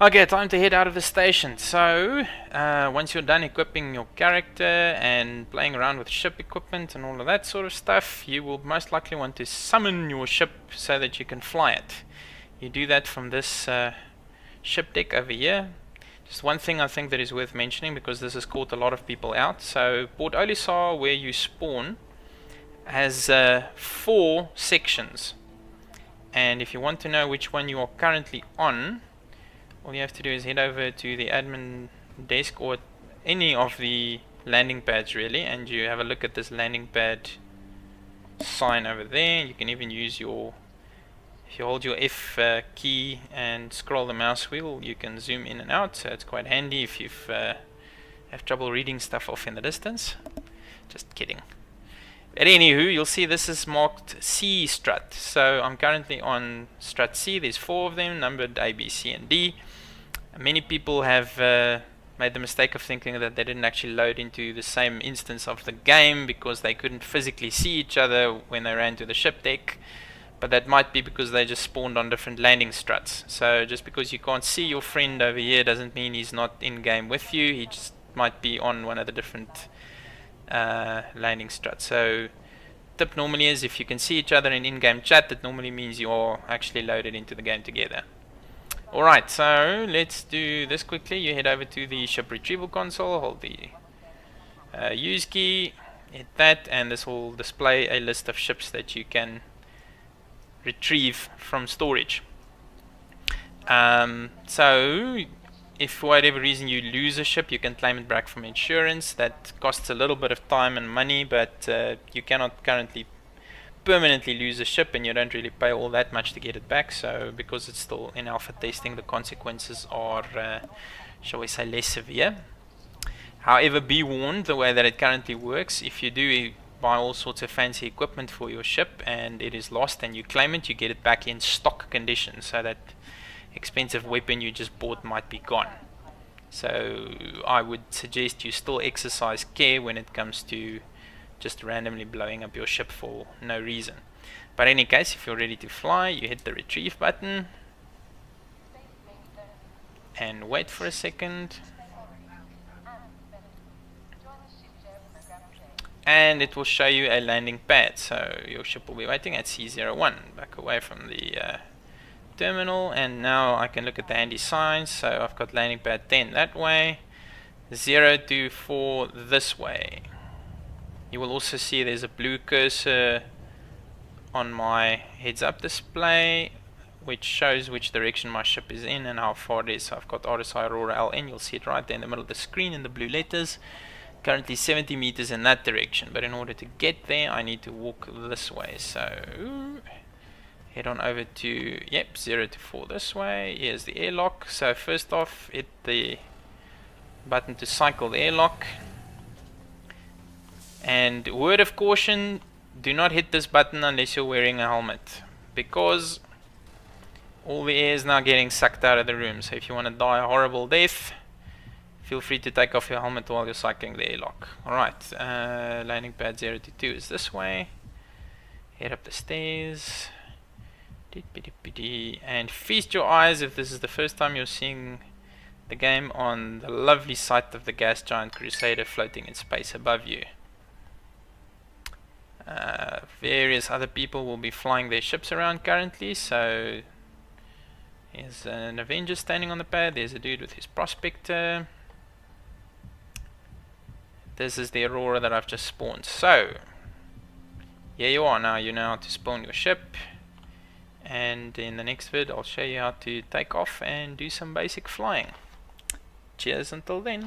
Okay, time to head out of the station. So, once you're done equipping your character and playing around with ship equipment and all of that sort of stuff, you will most likely want to summon your ship so that you can fly it. You do that from this ship deck over here. Just one thing I think that is worth mentioning, because this has caught a lot of people out. So, Port Olisar, where you spawn, has 4 sections. And if you want to know which one you are currently on, all you have to do is head over to the admin desk or any of the landing pads really, and you have a look at this landing pad sign over there. You can even use your, if you hold your F key and scroll the mouse wheel, you can zoom in and out, so it's quite handy if you have trouble reading stuff off in the distance. Just kidding. But anywho, you'll see this is marked C strut. So I'm currently on strut C. There's 4 of them, numbered A, B, C, and D. Many people have made the mistake of thinking that they didn't actually load into the same instance of the game because they couldn't physically see each other when they ran to the ship deck. But that might be because they just spawned on different landing struts. So just because you can't see your friend over here doesn't mean he's not in game with you. He just might be on one of the different landing struts. So tip normally is, if you can see each other in-game chat, that normally means you are actually loaded into the game together. Alright, so let's do this quickly. You head over to the ship retrieval console, hold the use key, hit that, and this will display a list of ships that you can retrieve from storage. So if for whatever reason you lose a ship, you can claim it back from insurance. That costs a little bit of time and money, but you cannot currently permanently lose a ship, and you don't really pay all that much to get it back. So because it's still in alpha testing, the consequences are shall we say less severe. However, be warned, the way that it currently works, if you do buy all sorts of fancy equipment for your ship and it is lost and you claim it, you get it back in stock condition, so that expensive weapon you just bought might be gone. So I would suggest you still exercise care when it comes to just randomly blowing up your ship for no reason. But in any case, if you're ready to fly, you hit the retrieve button and wait for a second, and it will show you a landing pad. So your ship will be waiting at C01. Back away from the terminal, and now I can look at the handy signs. So I've got landing pad 10 that way, 0 to 4 this way. You will also see there's a blue cursor on my heads up display which shows which direction my ship is in and how far it is. So I've got RSI Aurora LN, you'll see it right there in the middle of the screen in the blue letters. Currently 70 meters in that direction, but in order to get there I need to walk this way. So head on over to, yep, 0 to 4 this way. Here's the airlock. So first off, hit the button to cycle the airlock. And word of caution, do not hit this button unless you're wearing a helmet, because all the air is now getting sucked out of the room. So if you want to die a horrible death, feel free to take off your helmet while you're cycling the airlock. Alright, landing pad 0 to 2 is this way. Head up the stairs. And feast your eyes, if this is the first time you're seeing the game, on the lovely sight of the gas giant Crusader floating in space above you. Various other people will be flying their ships around currently. So here's an Avenger standing on the pad. There's a dude with his Prospector. This is the Aurora that I've just spawned. So here you are now. You know how to spawn your ship, and in the next vid I'll show you how to take off and do some basic flying. Cheers until then.